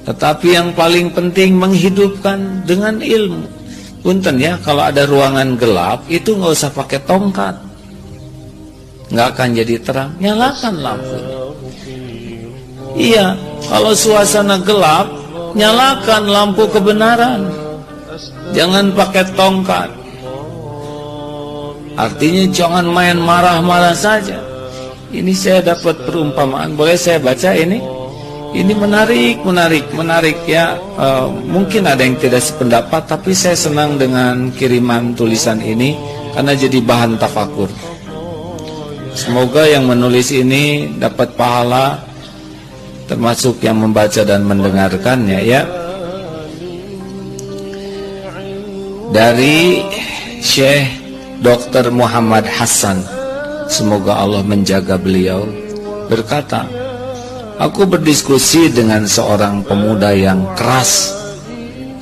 Tetapi yang paling penting menghidupkan dengan ilmu. Punten ya, kalau ada ruangan gelap itu nggak usah pakai tongkat, nggak akan jadi terang. Nyalakan lampunya. Iya, kalau suasana gelap, nyalakan lampu kebenaran. Jangan pakai tongkat. Artinya jangan main marah-marah saja. Ini saya dapat perumpamaan. Boleh saya baca ini? Ini menarik ya. Mungkin ada yang tidak sependapat, tapi saya senang dengan kiriman tulisan ini karena jadi bahan tafakur. Semoga yang menulis ini dapat pahala, termasuk yang membaca dan mendengarkannya ya. Dari Syekh Dr. Muhammad Hasan, semoga Allah menjaga beliau, berkata, aku berdiskusi dengan seorang pemuda yang keras,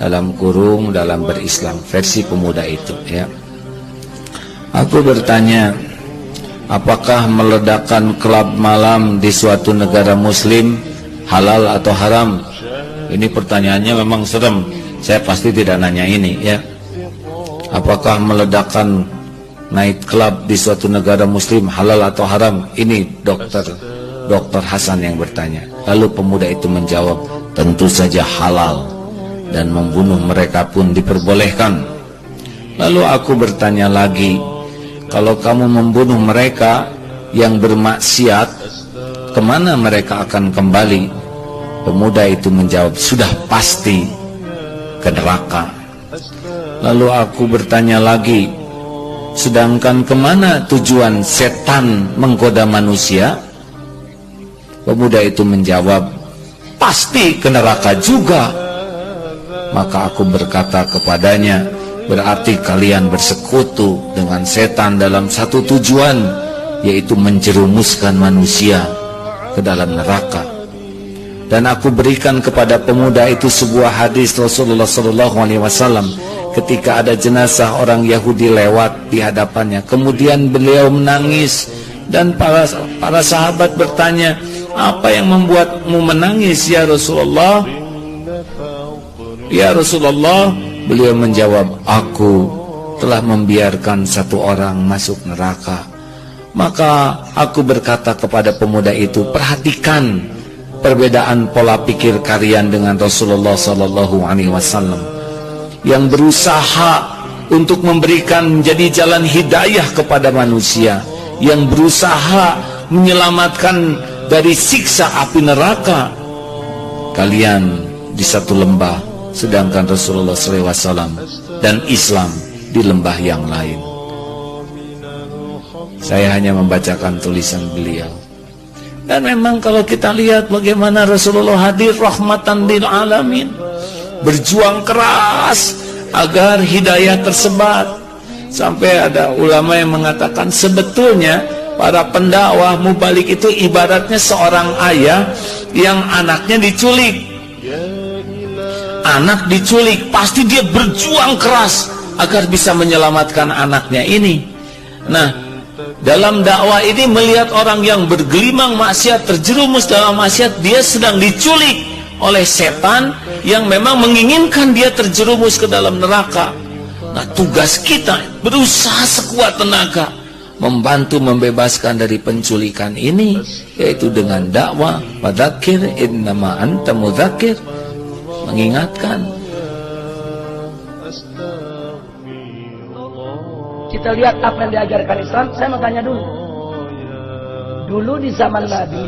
dalam kurung dalam berislam, versi pemuda itu ya. Aku bertanya, apakah meledakkan klub malam di suatu negara muslim halal atau haram? Ini pertanyaannya memang serem. Saya pasti tidak nanya ini ya. Apakah meledakkan night club di suatu negara muslim halal atau haram? Ini Dr. Hasan yang bertanya. Lalu pemuda itu menjawab, tentu saja halal, dan membunuh mereka pun diperbolehkan. Lalu aku bertanya lagi, kalau kamu membunuh mereka yang bermaksiat, kemana mereka akan kembali? Pemuda itu menjawab, sudah pasti ke neraka. Lalu aku bertanya lagi, sedangkan kemana tujuan setan menggoda manusia? Pemuda itu menjawab, pasti ke neraka juga. Maka aku berkata kepadanya, berarti kalian bersekutu dengan setan dalam satu tujuan, yaitu menjerumuskan manusia ke dalam neraka. Dan aku berikan kepada pemuda itu sebuah hadis Rasulullah SAW ketika ada jenazah orang Yahudi lewat di hadapannya. Kemudian beliau menangis, dan para sahabat bertanya, apa yang membuatmu menangis ya Rasulullah? Ya Rasulullah, beliau menjawab, aku telah membiarkan satu orang masuk neraka. Maka aku berkata kepada pemuda itu, perhatikan perbedaan pola pikir kalian dengan Rasulullah SAW yang berusaha untuk memberikan menjadi jalan hidayah kepada manusia, yang berusaha menyelamatkan dari siksa api neraka. Kalian di satu lembah, sedangkan Rasulullah SAW dan Islam di lembah yang lain. Saya hanya membacakan tulisan beliau. Dan memang kalau kita lihat bagaimana Rasulullah hadir rahmatan lil alamin, berjuang keras agar hidayah tersebar. Sampai ada ulama yang mengatakan sebetulnya para pendakwah mubalik itu ibaratnya seorang ayah yang anaknya diculik. Anak diculik, pasti dia berjuang keras agar bisa menyelamatkan anaknya ini. Nah, dalam dakwah ini melihat orang yang bergelimang maksiat, terjerumus dalam maksiat, dia sedang diculik oleh setan yang memang menginginkan dia terjerumus ke dalam neraka. Nah, tugas kita berusaha sekuat tenaga membantu membebaskan dari penculikan ini, yaitu dengan dakwah, fadzakir innama anta mudzakir, mengingatkan. Kita lihat apa yang diajarkan Islam. Saya mau tanya dulu. Dulu di zaman Nabi,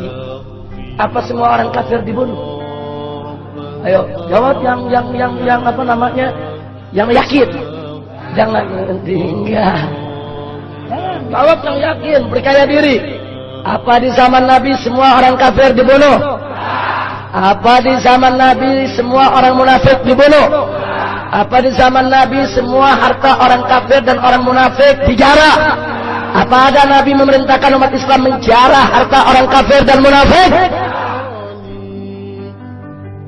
apa semua orang kafir dibunuh? Ayo, jawab yang apa namanya? Yang yakin. Jangan enggak. Jawab yang yakin, percaya diri. Apa di zaman Nabi semua orang kafir dibunuh? Apa di zaman Nabi semua orang munafik dibunuh? Apa di zaman Nabi semua harta orang kafir dan orang munafik dijarah? Apa ada Nabi memerintahkan umat Islam menjarah harta orang kafir dan munafik?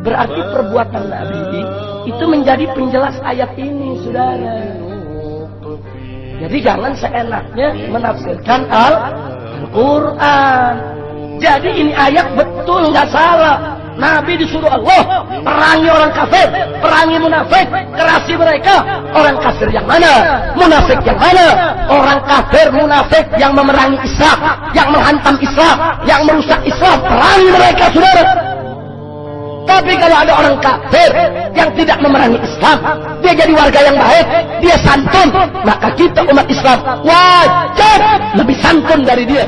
Berarti perbuatan Nabi itu menjadi penjelas ayat ini, saudara. Jadi jangan seenaknya menafsirkan Al-Quran. Jadi ini ayat betul, nggak salah. Nabi disuruh Allah perangi orang kafir, perangi munafik, kerasi mereka. Orang kafir yang mana? Munafik yang mana? Orang kafir munafik yang memerangi Islam, yang menghantam Islam, yang merusak Islam, perangi mereka, saudara. Tapi kalau ada orang kafir yang tidak memerangi Islam, dia jadi warga yang baik, dia santun, maka kita umat Islam wajib lebih santun dari dia.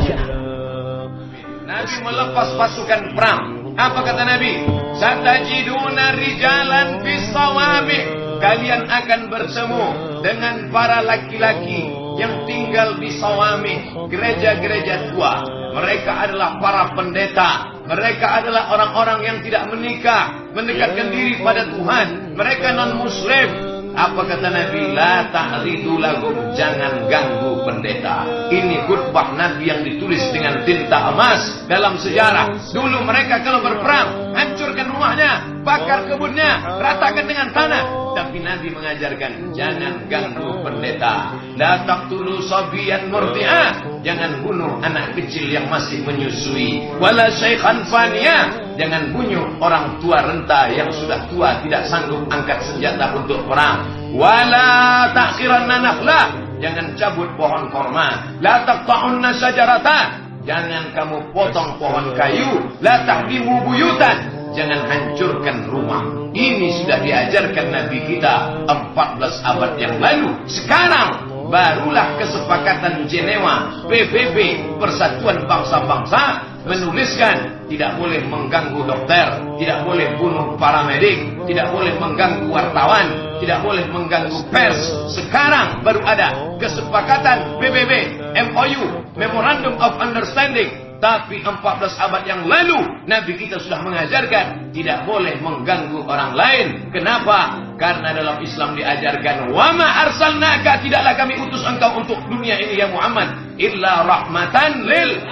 Nabi melepas pasukan perang. Apa kata Nabi? Satajiduna rijalan bisawami. Kalian akan bertemu dengan para laki-laki yang tinggal di sawami, gereja-gereja tua. Mereka adalah para pendeta. Mereka adalah orang-orang yang tidak menikah, mendekatkan diri pada Tuhan. Mereka non-muslim. Apa kata Nabi? La ta'ridu lahum, jangan ganggu pendeta. Ini khutbah Nabi yang ditulis dengan tinta emas dalam sejarah. Dulu mereka kalau berperang, hancurkan rumahnya, bakar kebunnya, ratakan dengan tanah. Tapi Nabi mengajarkan, jangan ganggu pendeta. La taqtulu sabiyan murdi'ah, jangan bunuh anak kecil yang masih menyusui. Wala syaikhan faniya, jangan bunuh orang tua renta yang sudah tua tidak sanggup angkat senjata untuk perang. Wala ta'khiranna nakhla, jangan cabut pohon korma. La taqta'unna syajarata, jangan kamu potong pohon kayu. La tahdimu buyutan, jangan hancurkan rumah. Ini sudah diajarkan Nabi kita 14 abad yang lalu. Sekarang barulah kesepakatan Jenewa, PBB, Persatuan Bangsa-Bangsa, menuliskan tidak boleh mengganggu dokter, tidak boleh bunuh paramedik, tidak boleh mengganggu wartawan, tidak boleh mengganggu pers. Sekarang baru ada kesepakatan PBB, MOU, Memorandum of Understanding. Tapi 14 abad yang lalu Nabi kita sudah mengajarkan tidak boleh mengganggu orang lain. Kenapa? Karena dalam Islam diajarkan, wa ma arsalnaka, tidaklah kami utus engkau untuk dunia ini ya Muhammad, illa rahmatan lil